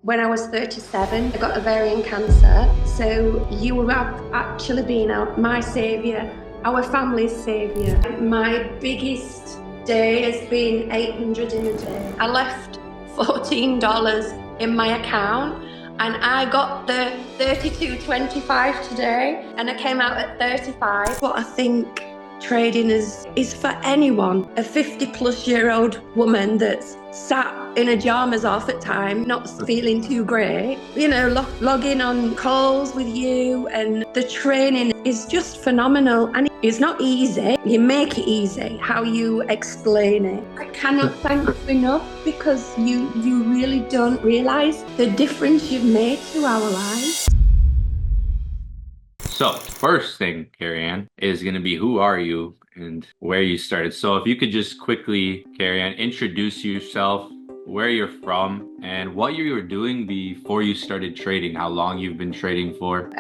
When I was 37, I got ovarian cancer. So you have actually been my saviour, our family's saviour. My biggest day has been 800 in a day. I left $14 in my account and I got the 32.25 today and I came out at 35. What I think trading is for anyone. A 50-plus-year-old woman that's sat in her pajamas half at time, not feeling too great, logging on calls with you, and the training is just phenomenal. And it's not easy. You make it easy how you explain it. I cannot thank you enough, because you really don't realise the difference you've made to our lives. So, first thing, Kerryann, is going to be who are you and where you started. So, if you could just quickly, Kerryann, introduce yourself, where you're from, and what you were doing before you started trading, how long you've been trading for.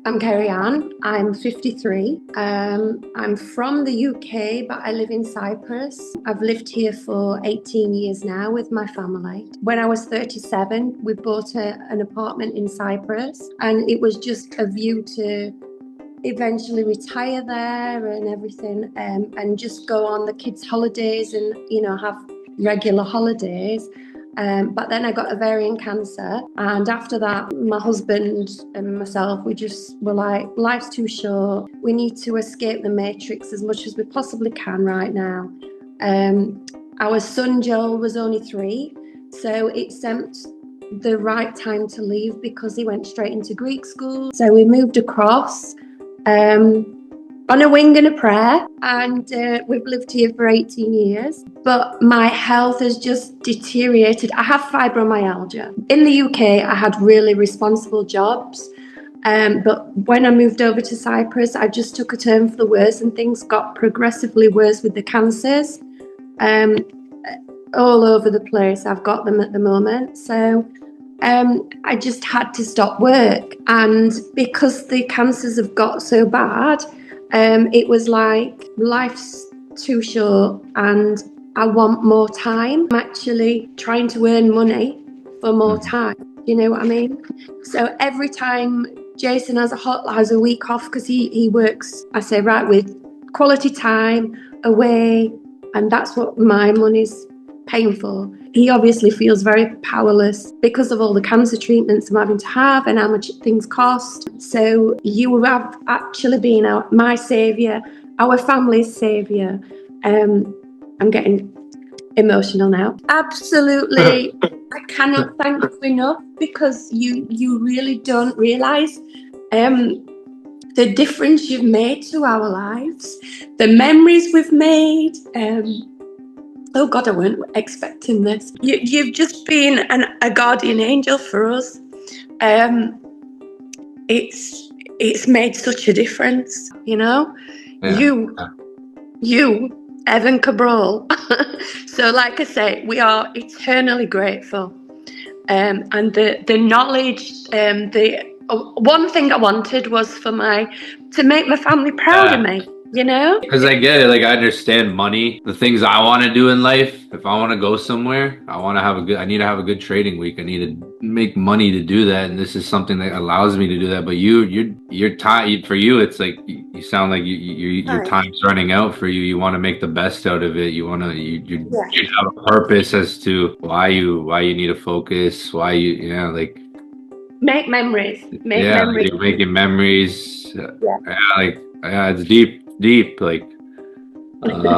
I'm Kerryann. I'm 53. I'm from the UK, but I live in Cyprus. I've lived here for 18 years now with my family. When I was 37, we bought an apartment in Cyprus, and it was just a view to eventually retire there and everything, and just go on the kids' holidays and, have regular holidays. But then I got ovarian cancer, and after that, my husband and myself, we just were like, life's too short. We need to escape the matrix as much as we possibly can right now. Our son Joel was only 3, so it seemed the right time to leave because he went straight into Greek school. So we moved across on a wing and a prayer, and we've lived here for 18 years. But my health has just deteriorated. I have fibromyalgia. In the UK, I had really responsible jobs. But when I moved over to Cyprus, I just took a turn for the worse, and things got progressively worse with the cancers. All over the place, I've got them at the moment. So I just had to stop work. And because the cancers have got so bad, it was like, life's too short and I want more time. I'm actually trying to earn money for more time. You know what I mean? So every time Jason has a week off, because he works, I say, right, with quality time away, and that's what my money's paying for. He obviously feels very powerless because of all the cancer treatments I'm having to have and how much things cost. So you have actually been my saviour, our family's saviour. I'm getting emotional now. Absolutely. I cannot thank you enough, because you really don't realise the difference you've made to our lives, the memories we've made. Oh God, I weren't expecting this. You've just been a guardian angel for us. It's made such a difference, Yeah. You, Evan Cabral. So, like I say, we are eternally grateful. And the knowledge, one thing I wanted was to make my family proud of me. Because I get it, like I understand money, the things I want to do in life. If I want to go somewhere, I need to have a good trading week. I need to make money to do that, and this is something that allows me to do that. But your time, for you, it's like you sound like your time's running out for you. You want to make the best out of it. You want to you have a purpose as to why you need to focus, why like make memories. Memories. You're making memories. It's deep, like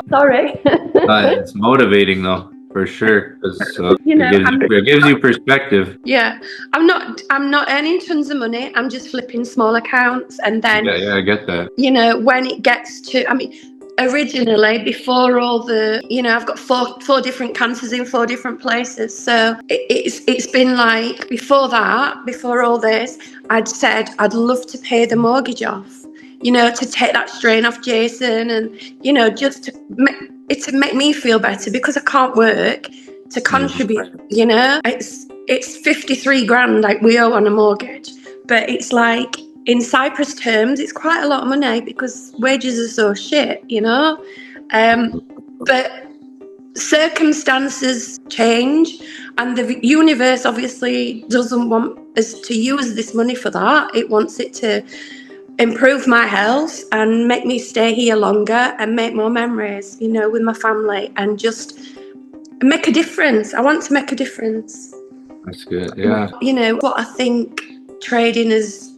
sorry. it's motivating though, for sure, because it gives you perspective. Yeah, I'm not earning tons of money. I'm just flipping small accounts, and then I get that. When it gets to, originally, before all the, I've got four different cancers in 4 different places. So it's been like, before all this, I'd said I'd love to pay the mortgage off, to take that strain off Jason, and, just to make me feel better, because I can't work to contribute, It's 53 grand like we owe on a mortgage, but it's like, in Cyprus terms, it's quite a lot of money because wages are so shit, But circumstances change, and the universe obviously doesn't want us to use this money for that. It wants it to improve my health and make me stay here longer and make more memories, with my family, and just make a difference. I want to make a difference. That's good. Yeah. What I think trading is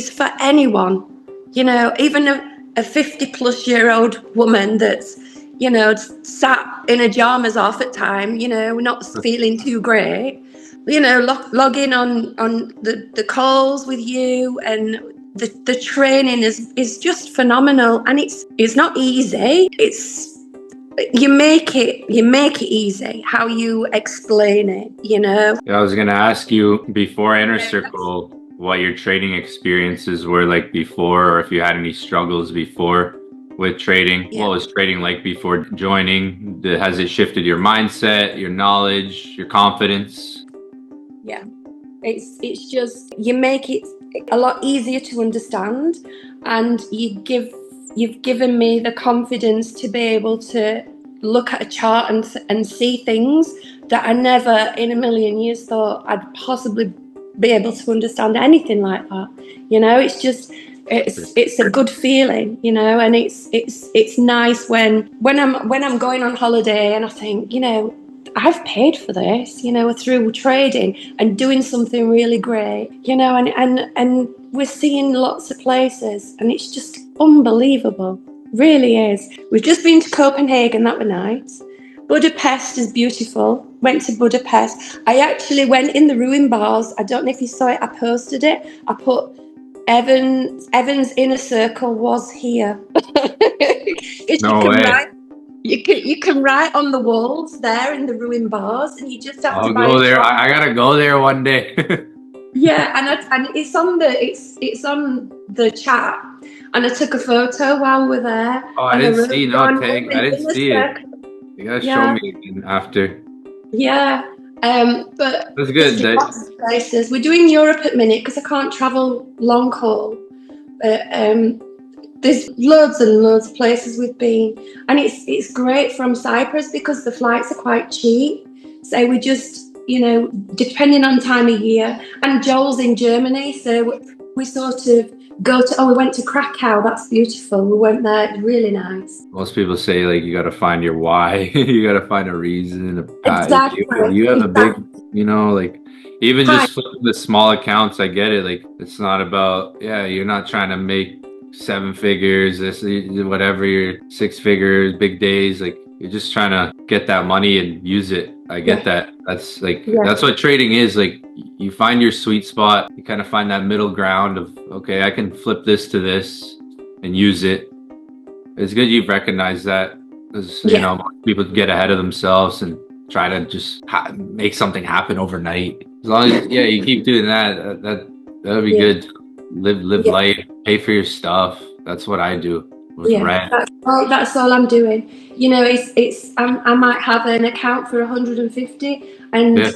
for anyone, even a 50-plus-year-old woman that's, sat in her pajamas half the time, not feeling too great, log in on the calls with you, and the training is just phenomenal, and it's not easy. You make it easy. How you explain it, Yeah, I was gonna ask you before Inner Circle what your trading experiences were like before, or if you had any struggles before with trading. Yeah. What was trading like before joining? Has it shifted your mindset, your knowledge, your confidence? Yeah, it's just, you make it a lot easier to understand, and you've given me the confidence to be able to look at a chart and see things that I never in a million years thought I'd possibly be able to understand anything like that. It's just, it's a good feeling, and it's nice when I'm going on holiday and I think, I've paid for this, through trading and doing something really great, and we're seeing lots of places, and it's just unbelievable. Really is. We've just been to Copenhagen, that was nice. Budapest is beautiful. Went to Budapest. I actually went in the ruin bars. I don't know if you saw it. I posted it. I put Evan's Inner Circle was here. No way. You can write on the walls there in the ruin bars, and you just have I'll to buy go there. I gotta go there one day. Yeah, and it's on the chat, and I took a photo while we're there. Oh, I didn't see. No, tag. I didn't see it. You gotta show me again after. Yeah, but That's good. Lots of places. We're doing Europe at minute because I can't travel long haul. But there's loads and loads of places we've been, and it's great from Cyprus because the flights are quite cheap. So we just, depending on time of year, and Joel's in Germany, so we sort of we went to Krakow. That's beautiful. We went there. It's really nice. Most people say like you got to find your why. You got to find a reason. Exactly. You have a big, like even just flipping the small accounts. I get it. Like it's not about you're not trying to make 7 figures, whatever, your 6 figures, big days. Like you're just trying to get that money and use it. I get that. That's like that's what trading is. Like you find your sweet spot. You kind of find that middle ground of okay, I can flip this to this and use it. It's good you've recognized that. Because people get ahead of themselves and try to just make something happen overnight. As long as you keep doing that, that'll be good. Live life, pay for your stuff. That's what I do with rent. That's all I'm doing. I might have an account for 150, and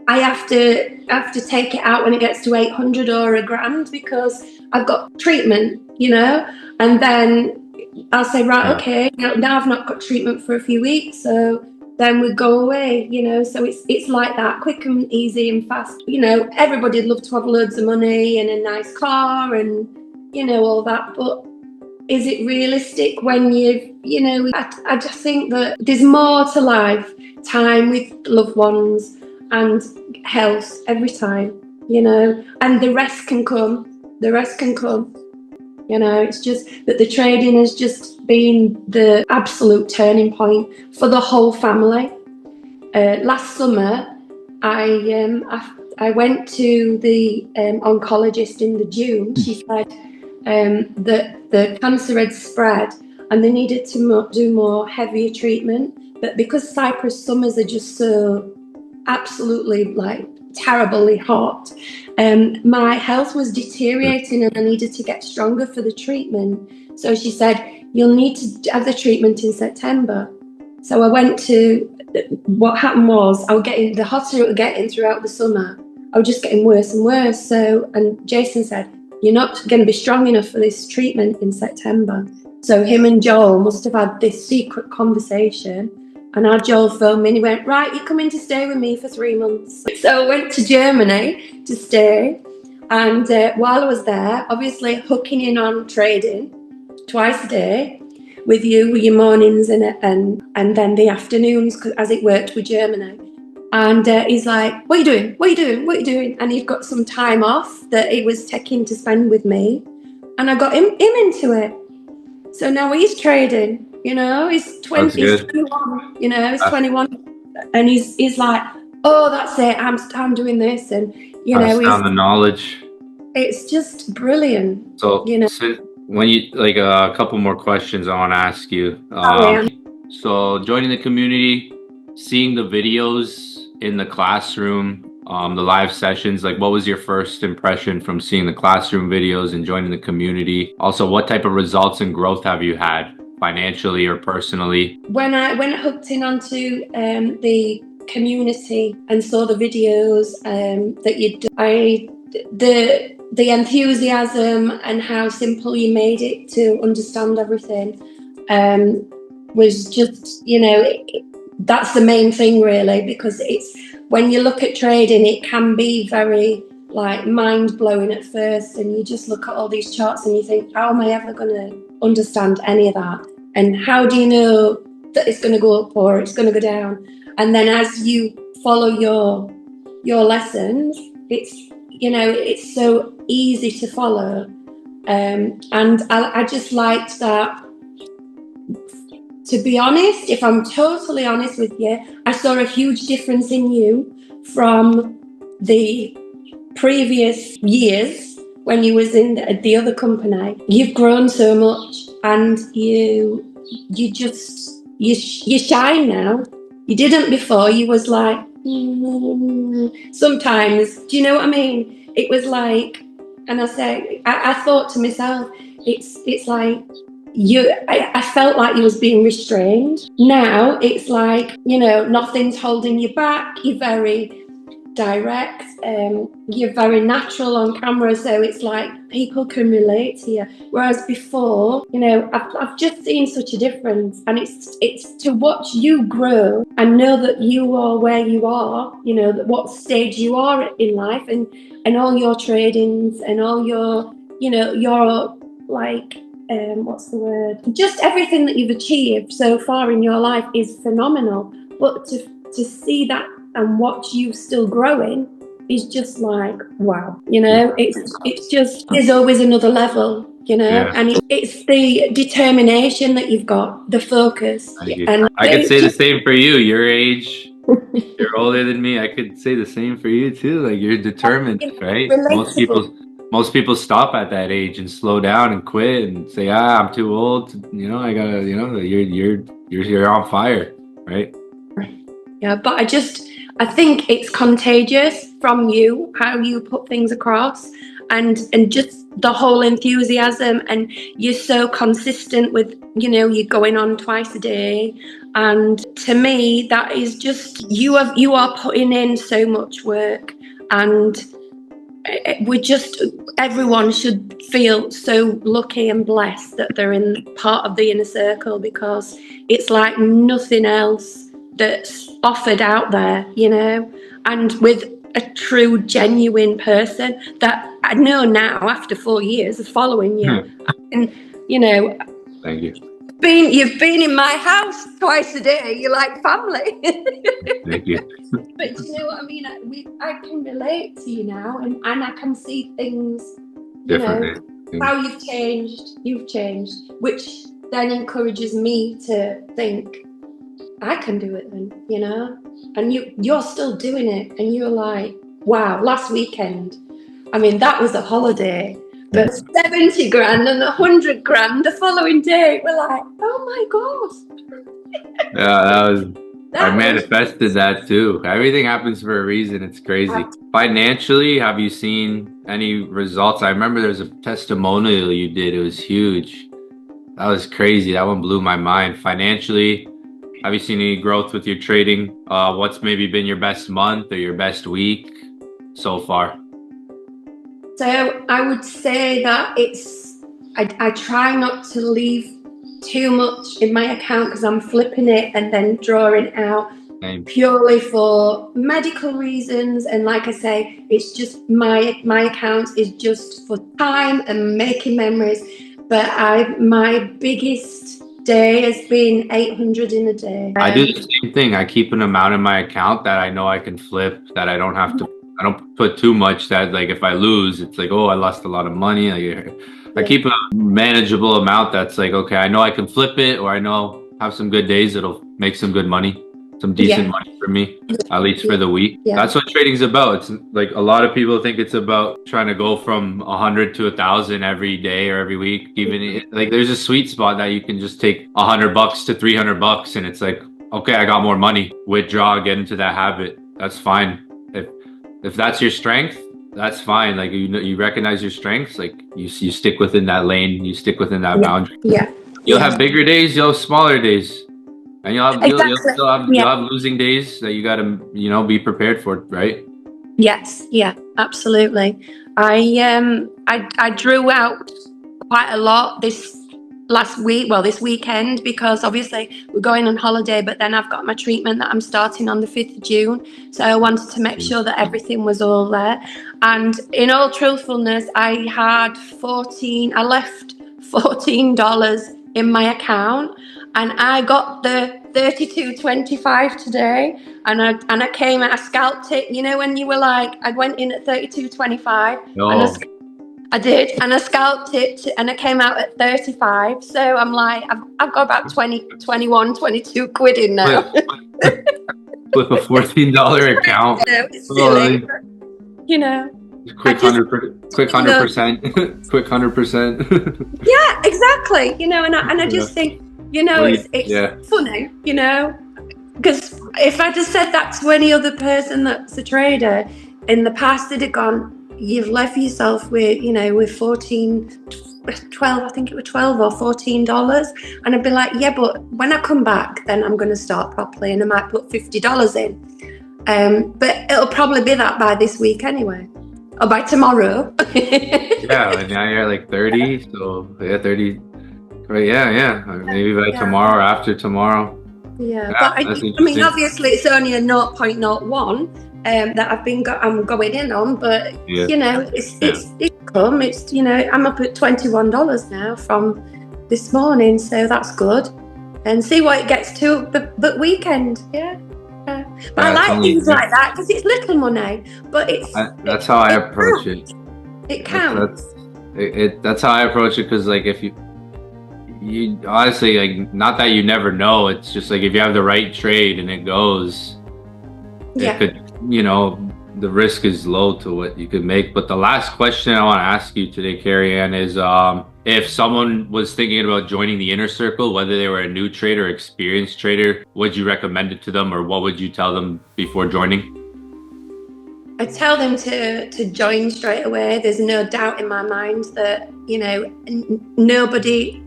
I have to take it out when it gets to 800 or $1,000 because I've got treatment, and then I'll say, right, okay, now I've not got treatment for a few weeks, so then we go away, so it's like that, quick and easy and fast. Everybody'd love to have loads of money and a nice car and, all that, but is it realistic when I just think that there's more to life, time with loved ones and health every time, and the rest can come. It's just that the trading has just been the absolute turning point for the whole family. Last summer, I went to the oncologist in the June. She said that the cancer had spread and they needed to do more heavier treatment. But because Cyprus summers are just so absolutely terribly hot, my health was deteriorating and I needed to get stronger for the treatment. So she said, you'll need to have the treatment in September. So I went to, what happened was the hotter it was getting throughout the summer, I was just getting worse and worse. And Jason said, you're not going to be strong enough for this treatment in September. So him and Joel must have had this secret conversation And our Joel phoned me and he went, right, you're coming to stay with me for 3 months. So I went to Germany to stay. And while I was there, obviously hooking in on trading twice a day with you, with your mornings and then the afternoons, as it worked with Germany. And he's like, what are you doing? What are you doing? What are you doing? And he'd got some time off that he was taking to spend with me. And I got him into it. So now he's trading, he's 20, he's 21, he's 21. And he's like, oh, that's it, I'm doing this. And, pass down the knowledge. It's just brilliant. So, when you, like, a couple more questions I want to ask you. So joining the community, seeing the videos in the classroom, the live sessions, like, what was your first impression from seeing the classroom videos and joining the community? Also, what type of results and growth have you had financially or personally? When I hooked in onto the community and saw the videos that you'd done, the enthusiasm and how simple you made it to understand everything was just, that's the main thing really, because it's, when you look at trading, it can be very like mind-blowing at first, and you just look at all these charts and you think, how am I ever going to understand any of that? And how do you know that it's going to go up or it's going to go down? And then as you follow your lessons, it's so easy to follow. And I just liked that. To be honest, if I'm totally honest with you, I saw a huge difference in you from the previous years when you was in the other company. You've grown so much, and you shine now. You didn't before. You was like, sometimes, do you know what I mean? It was like, and I thought to myself, it's like, I felt like you was being restrained. Now it's like, nothing's holding you back. You're very direct, you're very natural on camera, so it's like people can relate to you. Whereas before, I've just seen such a difference, and it's to watch you grow and know that you are where you are, that what stage you are in life, and all your tradings and all your, your like, what's the word? Just everything that you've achieved so far in your life is phenomenal. But to see that and watch you still growing is just like, wow, it's just, there's always another level, and it's the determination that you've got, the focus. And I could say the same for you. Your age, you're older than me. I could say the same for you too. Like, you're determined, right? Most people stop at that age and slow down and quit and say, I'm too old. I gotta, you're on fire, right? Yeah, but I think it's contagious from you, how you put things across, and just the whole enthusiasm, and you're so consistent with, you're going on twice a day. And to me, that is just, you are putting in so much work, and everyone should feel so lucky and blessed that they're in part of the inner circle, because it's like nothing else that's offered out there, and with a true, genuine person that I know now after 4 years of following you. And, thank you. You've been in my house twice a day. You're like family. Thank you. But do you know what I mean? I can relate to you now, and I can see things, how you've changed, which then encourages me to think, I can do it then, and you're still doing it, and you're like, wow, last weekend, I mean, that was a holiday, but 70 grand and 100 grand the following day, we're like, oh my God. Yeah, I manifested that too. Everything happens for a reason. It's crazy. Financially, have you seen any results? I remember there's a testimonial you did. It was huge. That was crazy. That one blew my mind. Financially, have you seen any growth with your trading? What's maybe been your best month or your best week so far? So I would say that I try not to leave too much in my account because I'm flipping it and then drawing it out Same. purely for medical reasons. And like I say, it's just my account is just for time and making memories. But my biggest day has been 800 in a day. I do the same thing. I keep an amount in my account that I know I can flip, that I don't have to, I don't put too much that like if I lose, it's like, oh, I lost a lot of money. Like, I keep a manageable amount that's like, okay, I know I can flip it, or I know have some good days, it'll make some good money, some decent money for me, at least for the week. That's what trading's about. It's like a lot of people think it's about trying to go from 100 to 1,000 every day or every week. Even like there's a sweet spot that you can just take $100 to $300, and it's like, okay, I got more money. Withdraw, get into that habit. That's fine. If that's your strength, that's fine. Like you recognize your strengths, like you stick within that lane, you stick within that boundary. You'll have bigger days, you'll have smaller days, and you'll have losing days that you got to be prepared for, right? Yes, yeah, absolutely. I drew out quite a lot this weekend, because obviously we're going on holiday, but then I've got my treatment that I'm starting on the 5th of June. So I wanted to make sure that everything was all there. And in all truthfulness, I left $14 in my account, and I got the 32.25 today, and I came out, I scalped it. You know, when you were like, I went in at 32.25 and I did, and I scalped it, and I came out at 35. So I'm like, I've got about 21, 22 quid in now. With a $14 account. It's silly, quick 100%, quick 100%, quick 100%. Yeah, exactly. And I just think, it's funny, because if I just said that to any other person that's a trader in the past, they'd have gone, you've left yourself with 12, I think it was $12 or $14. And I'd be like, yeah, but when I come back, then I'm going to start properly, and I might put $50 in. But it'll probably be that by this week anyway, or by tomorrow. Yeah, now you're at like 30, so 30. Right, yeah. Maybe by tomorrow or after tomorw. Yeah, but I mean, obviously it's only a 0.01 that I'm going in on, but it's come. It's I'm up at $21 now from this morning, so that's good. And see what it gets to the weekend. But I like things like that because it's little money, but that's how I approach it. It counts. That's how I approach it, because like if you honestly, like, not that you never know, it's just like if you have the right trade and it goes, it could, the risk is low to what you could make. But the last question I want to ask you today, Kerryann, is if someone was thinking about joining the inner circle, whether they were a new trader or experienced trader, would you recommend it to them, or what would you tell them before joining? I tell them to join straight away. There's no doubt in my mind that nobody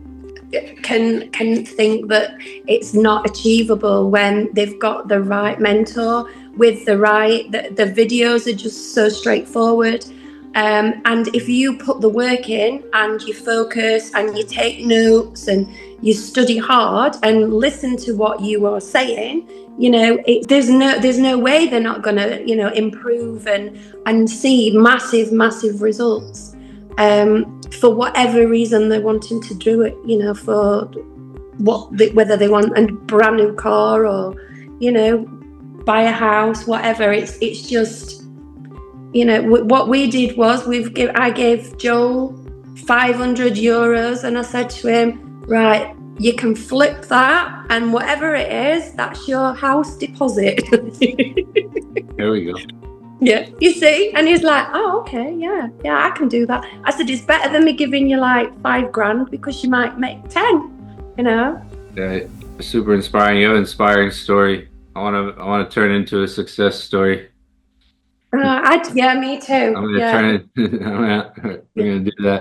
can think that it's not achievable when they've got the right mentor with the videos are just so straightforward, and if you put the work in and you focus and you take notes and you study hard and listen to what you are saying, there's no way they're not going to improve and see massive results. For whatever reason they're wanting to do it, for whether they want a brand new car or, buy a house, whatever. It's just, what we did was I gave Joel €500, and I said to him, right, you can flip that, and whatever it is, that's your house deposit. There we go. Yeah, you see, and he's like, oh, okay, yeah, I can do that. I said, it's better than me giving you like $5,000 because you might make 10, Yeah, super inspiring. You have an inspiring story. I want to turn it into a success story. Me too. I'm gonna turn it. We're gonna do that.